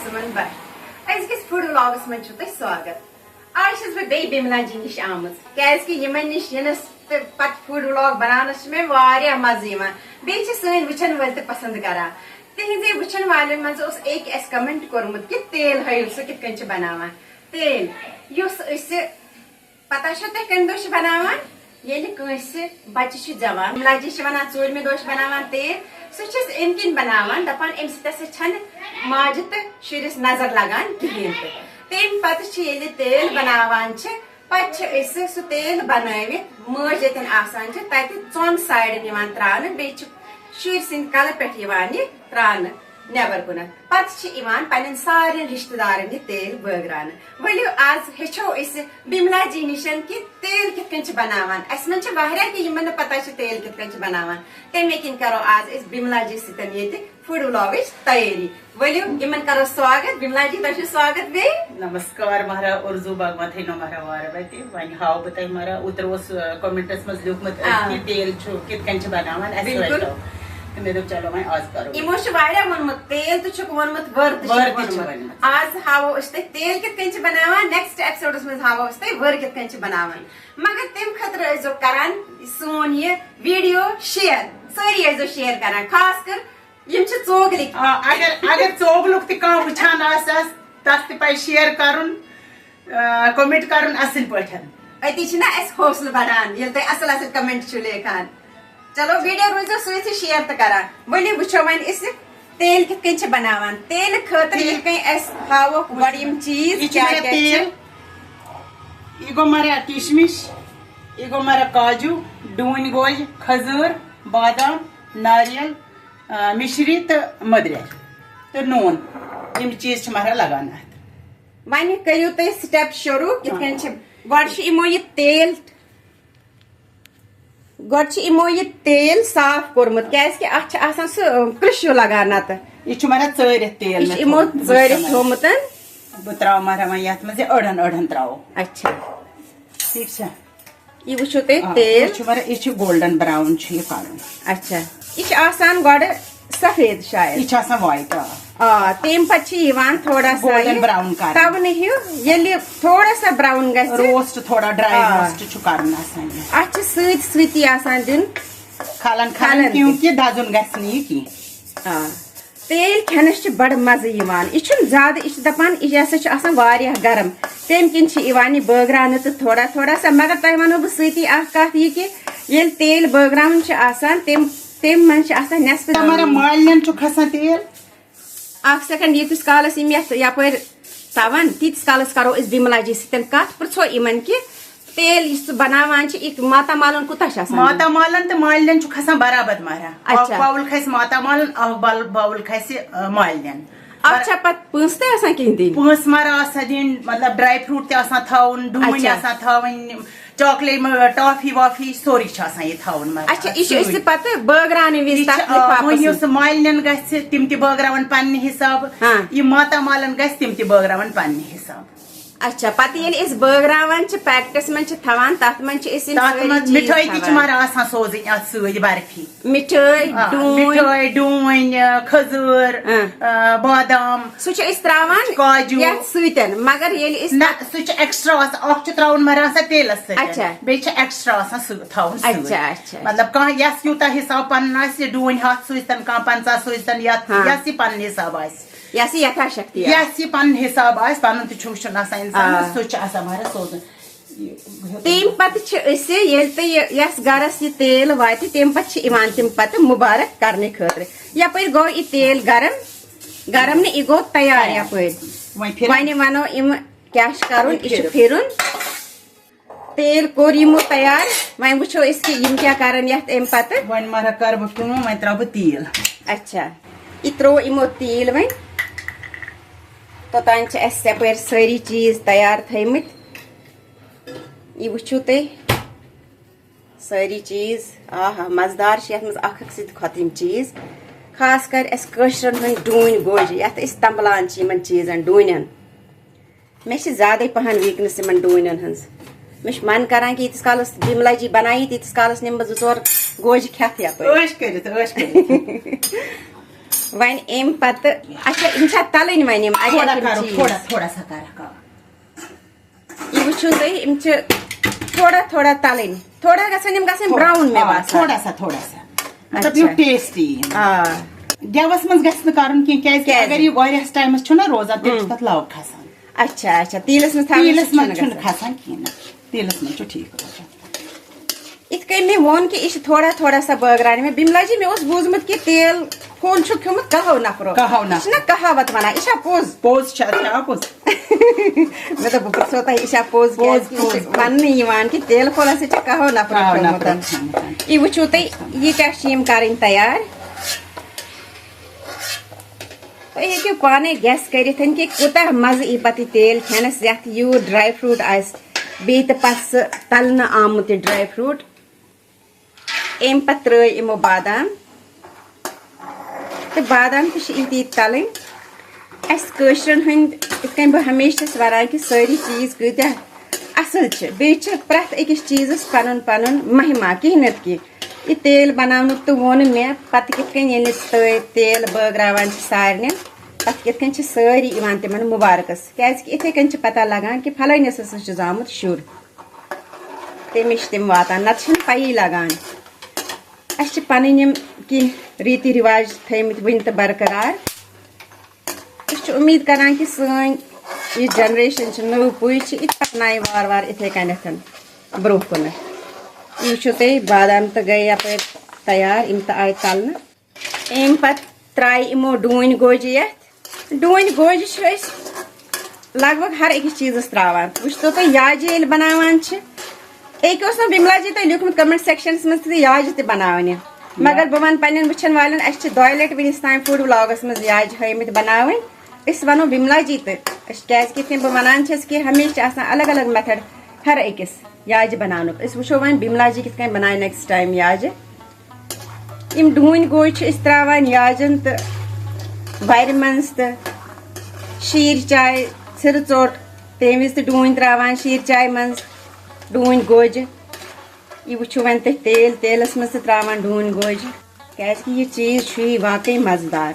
सुमन Bhatt अजकिस food vlogs में स्वागत आज बे बिमला जी निश आमज क्या निश यनस पत फूड व्लॉग बनानस में वारिया मजा बे सन वचन वल पसंद करान तिजे वचन वाले मज एक कमेंट कोर्मुत कि तेल हल सह कित बनावान तेल पता तह कम दह बनावान बच्चे जवान बिमला जी वन 4 दह बनावान तेल सह अम किन बनावान दपान अम सह माज तो शुरस नजर लगान कहें तम पे तेल बनावान पे सह तेल बनवित मज ये तत चौन साइडन त्रान बे शुर सद कल पे त्रान नबर कुन पे सारे रिश्तेदार तेल बगरान वलियो आज हेचो बिमला जी निशन कि तेल कित बनावान अस मन कि पता तेल कित बनावान तमे किन करो आज बिमला जी सत फूड व्लॉग तैयारी वलियो इमन करो स्वागत बिमला जी तुम स्वागत बे नमस्कार मारा उर्दू बाग थे नो मारा वार बे वन हाव बत मारा उतर कमेंटस मज लिखमत तेल कित बनावान मे दोप चलो मैं आज करो इमो वोनमुत तेल तो वोनमुत वर आज हावो तेल कित बनावान नेक्स्ट एपिसोडस में हावो वर कित बनावान मगर तम खतर करान सोन ये वीडियो शेयर सारी शेयर करान खास कर चोगलिक अगर चोगलुक त वुचान तथ पे शेयर करुन कमेंट करुन असल पठन अति हौसला बढ़ान ये तुम असल कमेंट लेखान चलो वीडियो रोजो सही शेयर तो करान वली वो वन तेल कित बनावान तेल खतर हावो गो चीज तेल यह गो मारा किशमिश यह गो मारा काजू डून गोज खजूर बादाम नारियल मिश्री तो मदर तो नून यम चीज मारा लगान वन करू तुम स्टेप शुरू गो ये तेल गो ये तेल साफ कोर्मुत क्या कृष्य लगान नत यह मारा चरित तेल यमो चरित थोमुत बह त्राव मारा वो ये मज अड़न अड़न त्राव अच्छा ठीक यह वो तुम तेल यह गोल्डन ब्राउन कर अच्छा यह गो सफेद शायद यह वाइट तम पे थोड़ा सा गोल्डन ब्राउन तवन ये थोड़ा सा ब्राउन रोस्ट थोड़ा ड्राई रोस्ट कर सत दिन खलन खलन क्योंकि दजुन गि की तेल खेनस बड़ मजा यह ज्यादा यह दपान यह गरम तम किन बगरान तो थोड़ा थोड़ा सा मगर तुम वनो बह सती कत यह कि ये तेल बगरान तम मन नेसफ मालन खसान तेल सेकंड यीस कालस यपर तवन तीस कालस करो बिमला जी सत कत पृछो इन कि तेल बनावान मातामालन कूता मातामालन तो मालन खसान बराबर मारा बाउल खस मातामालन बाउल खस मालन पत पंस कहीं दिन पंस मारा दिन मतलब ड्राई फ्रूट तवन डून तवन चॉकलेट टॉफी वॉफी सोरी अच्छा यह पे बगरान मालन गम तगरावन पन्ने हिसाब यह मातामालन गम तगरावन पन्ने हिसाब अच्छा पे बगरान पैकेटस मन तथ मिठाई तमारा सोजन सद बर्फी मिठाई डून खजूर बादाम सह काजू सतन मगर सह एक्स्ट्रा त्रावन मारा तेलस बे एक्स्ट्रा मतलब कह यूत हिसाब पन डून 100 सूजन 50 सूजन यह पन हिसाब यथाशक्ति पन हिसाब पन तुन इंसान सह मारा सोजन तम पे गरस यह तेल वात तम पे मुबारक करने खतर यपर गो यह तेल गरम गरम यह गो तैयार वन वनो क्या कर फिर तेल कोर यमो तैयार वन वो क्या कर पे वन मारा कर वन त्रा तेल अच्छा यह त्रो यमो तेल वन तोतान यपर सारी चीज तैयार थमत यह वो तुम सारी चीज मजदार ये सतम चीज खास कर कशरन हंद डून गोज ये तंबलान चीजन डून मे ज्यादा पहन वीकनेस इन डून हज मे मन करान कि यीस कालस बिमला जी बनाई तीस कालस निम 2-4 गोज खेत ون ام پتہ اچھا یم چھا تلن ون یم تھوڑا کرو تھوڑا سا کرو یہ وچھو تُہۍ یم چھِ تھوڑا تھوڑا تلن تھوڑا گژھن یم گژھن براؤن مےٚ باسان تھوڑا سا مطلب یہِ ٹیسٹی گیوس منٛز گژھِ نہٕ کرُن کینٛہہ کیازِ اگر یہِ واریاہس ٹایمس چھُنہ روزان تیٚلہِ چھُ تتھ لو کھسان اچھا اچھا تیٖلس منٛز تیٖلس منٛز چھُنہٕ کھسان کِہیٖنۍ نہٕ تیٖلس منٛز چھُ ٹھیٖک روزان یِتھ کٔنۍ مےٚ ووٚن کہِ یہِ چھِ تھوڑا تھوڑا سا بٲگراونہِ مےٚ بِملا جی مےٚ اوس بوٗزمُت کہِ تیل پھوٚل چھُ کھیوٚمُت کہو نفرو یہِ چھُنہ کہاوت ونان یہِ چھا پوٚز پوٚز چھا پوٚز مےٚ دوٚپ بہٕ پرژھو تۄہہِ یہِ چھا پوٚز کیازِ یہِ چھِ وننہٕ یِوان کہِ تیلہٕ پھوٚل ہسا چھِ کہو نفرو کھیوٚمُت یہِ وٕچھو تُہۍ یہِ کیاہ چھِ یِم کرٕنۍ تیار تُہۍ ہیٚکِو پانے گیس کٔرِتھ کہِ کوٗتاہ مزٕ یی پتہٕ یہِ تیل کھٮ۪نس یتھ یوٗت ڈراے فروٗٹ آسہِ بیٚیہِ تہٕ پتہٕ سُہ تلنہٕ آمُت یہِ ڈراے فروٗٹ امہِ پتہٕ ترٲے یِمو بادام تہٕ بادام تہِ چھِ ییٖتی تلٕنۍ اسہِ کٲشرٮ۪ن ہٕنٛدۍ یِتھ کٔنۍ بہٕ ہمیشہِ چھس ونان کہِ سٲری چیٖز کۭتیاہ اصل چھِ بیٚیہِ چھِ پرٛٮ۪تھ أکِس چیٖزس پنُن پنُن مہما کِہیٖنۍ نتہٕ کینٛہہ یہِ تیل بناونُک تہٕ ووٚن مےٚ پتہٕ کِتھ کٔنۍ ییٚلہِ تیل بٲگراوان چھِ سارنٕے پتہٕ کِتھ کٔنۍ چھِ سٲری یِوان تِمن مُبارکس کیازِ کہِ یِتھے کٔنۍ چھِ پتہ لگان کہِ پھلٲنِس ہسا چھُ زامُت شُر تٔمِس چھِ تِم واتان نتہٕ چھنہٕ پیی لگان اسہِ چھِ پنٕنۍ یِم کینٛہہ ریٖتی رِواج تھٲیمٕتۍ وُنہِ تہِ برقرار أسۍ چھِ اُمید کران کہِ سٲنۍ یہِ جنریشن چھِ نٔو پُے چھِ یہِ تہِ پکنایہِ وارٕ وارٕ یِتھے کٔنٮ۪تھ برونٛہہ کُنتھ یہِ وٕچھو تُہۍ بادام تہٕ گٔے یپٲرۍ تیار یِم تہِ آیہِ تلنہٕ امہِ پتہٕ ترایہِ یِمو ڈوٗنۍ گوجہِ یتھ ڈوٗنۍ گوجہِ چھِ أسۍ لگ بگ ہر أکِس چیٖزس تراوان وٕچھتو تُہۍ یاجہِ ییٚلہِ بناوان چھِ أکۍ اوس نہٕ بِملا جی تۄہہِ لیوٗکھمُت کمنٹ سیکشنس منٛز تہِ یاجہِ تہِ بناونہِ مگر بہٕ ونہٕ پننٮ۪ن وٕچھن والٮ۪ن اسہِ چھِ دۄیہِ لٹہِ وُنِس تام فوڈ ولاگس منٛز یاجہِ ہٲیمٕتۍ بناوٕنۍ أسۍ ونو بِملا جی تہِ أسۍ کیازِ کہِ یِتھ کٔنۍ بہٕ ونان چھس کہِ ہمیشہِ چھِ آسان الگ الگ میتھڈ ہر أکِس یاجہِ بناونُک أسۍ وٕچھو وۄنۍ بِملا جی کِتھ کٔنۍ بنایہِ نیکسٹ ٹایم یاجہِ یِم ڈوٗنۍ گوجہِ چھِ أسۍ تراوان یاجن تہٕ وارِ منٛز تہٕ شیٖر چاے ژھِرٕ ژوٚٹ تمہِ وِزِ تہِ ڈوٗنۍ تراوان شیٖر چاے منٛز ڈوٗنۍ گوجہِ یہِ وٕچھو وۄنۍ تُہۍ تیلس منٛز تہِ تراوان ڈوٗنۍ گوجہِ کیازِ کہِ یہِ چیٖز چھُ یہِ واقعی مزٕدار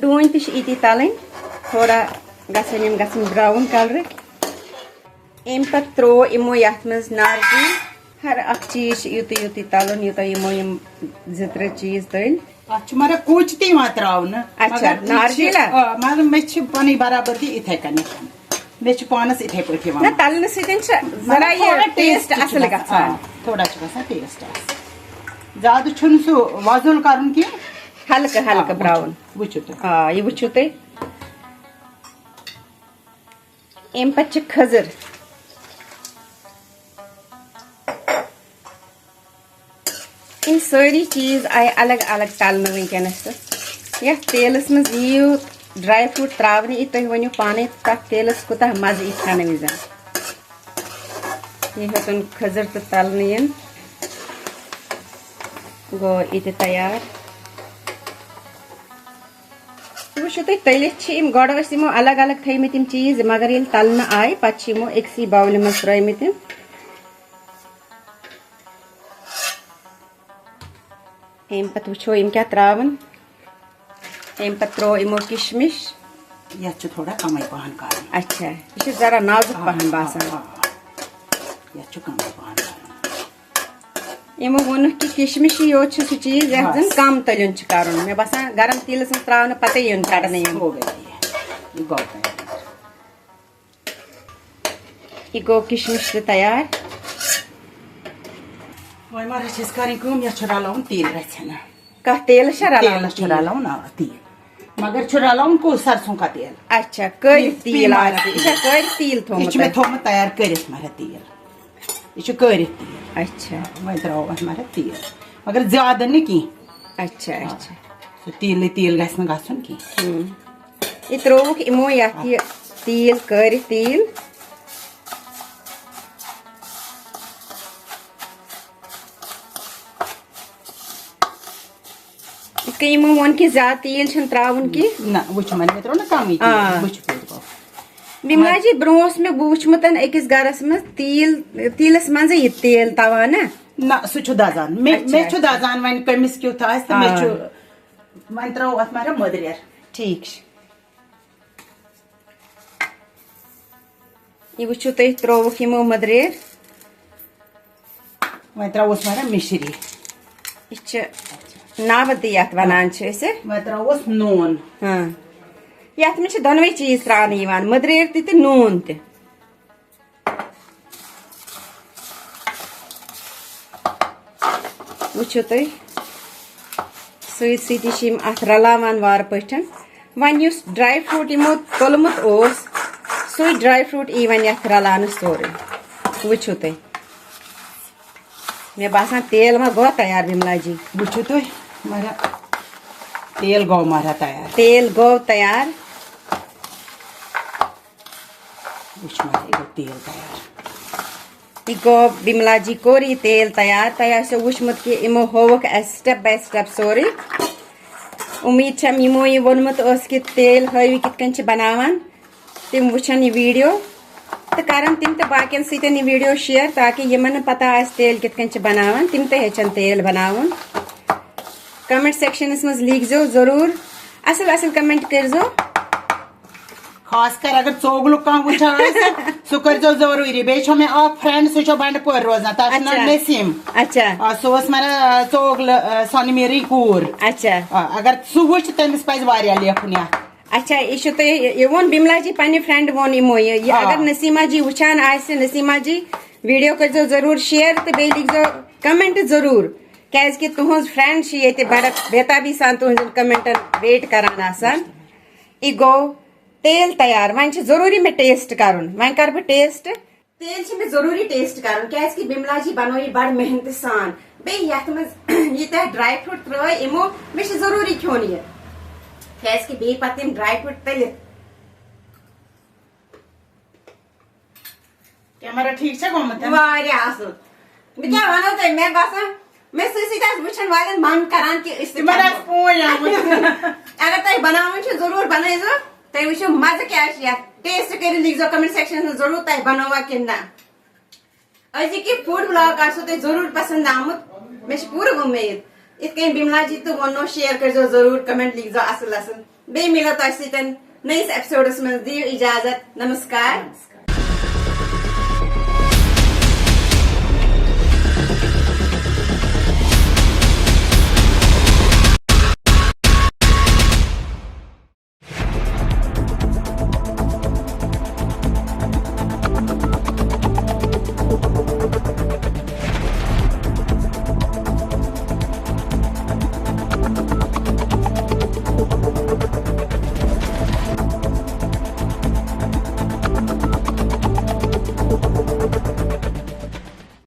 ڈوٗنۍ تہِ چھِ ییٖتی تلٕنۍ تھوڑا گژھن یِم گژھٕنۍ براوُن کلرٕکۍ امہِ پتہٕ تروو یِمو یتھ منٛز نارجیٖن ہر اکھ چیٖز چھُ یُتُے یُتُے تلُن یوٗتاہ یِمو یِم 2-3 چیٖز تٔلۍ اتھ چھُ مگر کوچ تہِ یِوان تراونہٕ مگر مےٚ چھِ پنٕنۍ برابردی یِتھے کٔنٮ۪تھ مےٚ چھُ پانس یِتھے پٲٹھۍ یِوان تلنہٕ سۭتۍ چھُ ذرا یہِ ٹیسٹ اصل گژھان تھوڑا چھُ گژھان ٹیسٹ اصل زیادٕ چھُنہٕ سُہ وۄزُل کرُن کینٛہہ ہلکہٕ ہلکہٕ براوُن وٕچھِو تُہۍ یہِ وٕچھِو تُہۍ امہِ پتہٕ چھِ کھٔزٕر یِم سٲری چیٖز آیہِ الگ الگ تلنہٕ وٕنکیٚنس تہٕ یتھ تیلس منٛز یِیو ڈراے فروٗٹ تراونہٕ یہِ تُہۍ ؤنِو پانے تتھ تیلس کوٗتاہ مزٕ یی کھٮ۪نہٕ وِزِ یہِ ہیوٚتُن کھٔزٕر تہٕ تلنہٕ یِن گوٚو یہِ تہِ تیار وٕچھِو تُہۍ تٔلِتھ چھِ یِم گۄڈٕ ٲسۍ یِمو الگ الگ تھٲیمٕتۍ یِم چیٖز مگر ییٚلہِ تلنہٕ آیہِ پتہٕ چھِ یِمو أکسٕے باولہِ منٛز ترٲیمٕتۍ امہِ پتہٕ وٕچھو یِم کیٛاہ تراوان امہِ پتہٕ تروو یِمو کِشمِش یتھ چھُ تھوڑا کمٕے پہن کرُن اچھا یہِ چھُ ذرا نازُک پہن باسان یتھ چھُ کمٕے پہن کرُن یِمو ووٚنُکھ کہِ کِشمِشی یوت چھُ سُہ چیٖز یتھ زن کم تٔلیُن چھُ کرُن مےٚ باسان گرم تیٖلس منٛز تراونہٕ پتے یُن کڑنہٕ یہِ گوٚو کِشمِش تہِ تیار وۄنۍ ما چھِ أسۍ کرٕنۍ کٲم یتھ چھُ رلاوُن تیٖل رژھِ کتھ تیلس چھا رلاوُن تیلس چھُ رلاوُن تیٖل مگر چھُ رلاوُن کُس سرسوں کا تیل اچھا کٲرِتھ تیٖل یہِ چھا کٲرِتھ تیٖل یہِ چھُ مےٚ تھوٚومُت تیار کٔرِتھ مگر تیٖل یہِ چھُ کٲرِتھ تیٖل اچھا وۄنۍ تراوو اتھ مگر تیٖل مگر زیادٕ نہٕ کینٛہہ اچھا اچھا سُہ تیٖلٕے تیٖل گژھِ نہٕ گژھُن کینٛہہ یہِ ترووُکھ یِمو یتھ یہِ تیٖل کٲرِتھ تیٖل یِتھ کٔنۍ یِمو ووٚن کہِ زیادٕ تیٖل چھُنہٕ تراوُن کینٛہہ نہ وٕچھو وۄنۍ مےٚ تروو نہ کمٕے وٕچھو بِملا جی برونٛہہ اوس مےٚ بہٕ وٕچھمُت أکِس گرس منٛز تیٖلس منٛزے یہِ تیل تَوان نا نہ سُہ چھُ دزان مےٚ چھُ دزان وۄنۍ کٔمِس کیُتھ آسہِ تہٕ مےٚ چھُ वन त्रो अत मारा मदरेर ठीक ये वुचु तुम त्रोवुक यमो मदरेर वन त्रोस मारा मिश्री यह नावत यत वनान वन त्रोस नून हाँ यत में दोनवे चीज त्रान मदरेर ते नून ते वुचु तुम सत अत रलावान वार पठन वन युस ड्राई फ्रूट यमो तोलमुत ओस सु ड्राई फ्रूट वन यथ रलान सोरे वुचु तुम मे बासान तेल मा गो तैयार बिमला जी वुचु तुम मारा तेल गो मारा तैयार तेल गो तैयार वुच मारा तेल तैयार यह गो बिमला जी कोर यह तेल तैयार तैयार से वुचमुत कि इमो होवक स्टेप बाय स्टेप सोरे उम्मीद छम यमो यह वोनमुत कि तेल हवी कित बनावान तिम वुचन यह वीडियो तो करन तिम तो बाकियन सतन यह वीडियो शेयर ताकि यमन पता आस तेल कित बनावान तिम तो हेचन तेल बनावन कमेंट सेक्शनस मज लिखजो जरूर असल असल कमेंट करजो खासकर अगर चोगलुक कह वुचान सह करजो जरूरी बे मे फ्रेंड सह बंडपोर रोजान तथ नसीम अच्छा सह मारा चोगल सोनमीरी कूर अच्छा अगर सह वुच तमिस पज वारिया लेखुन अच्छा यह वोन बिमला जी पन्ने फ्रेंड वोन यमो यह अगर नसीमा जी वुचान आसे नसीमा जी वीडियो करजो जरूर शेयर तो बे लिखजो कमेंट जरूर कैज कि तुहज फ्रेंड ये बड़ा बेताबी सान तुहन कमेंटन वेट करान आसान यह गो तेल तैयार वन जरूरी मे टेस्ट करन वन कर टेस्ट तेल में जरूरी टेस्ट करन कैज कि बिमला जी बनो यह बड़ मेहनत सान बे यथ मज यह ड्राई फ्रूट त्रो यमो मे जरूरी खोन यह कैज कि बे पत ड्राई फ्रूट तल कैमरा ठीक से गोमत वारिया असल मैं क्या वनो तो मैं बस मैं सीधा वुचन वाले मन करान कि इस्तेमाल फोन या अगर तय बनावन जरूर बनाइजो तय वुचो मजा क्या टेस्ट कर लिखजो कमेंट सेक्शन में जरूर तय बनवा कि ना अजी की फूड ब्लॉग आसो तय जरूर पसंद आमुत मे पूरा उम्मीद इत बिमला जी तो वनो शेयर करजो जरूर कमेंट लिखजो असल असल बे मिलो तो नई एपिसोड्स में दियो इजाजत नमस्कार।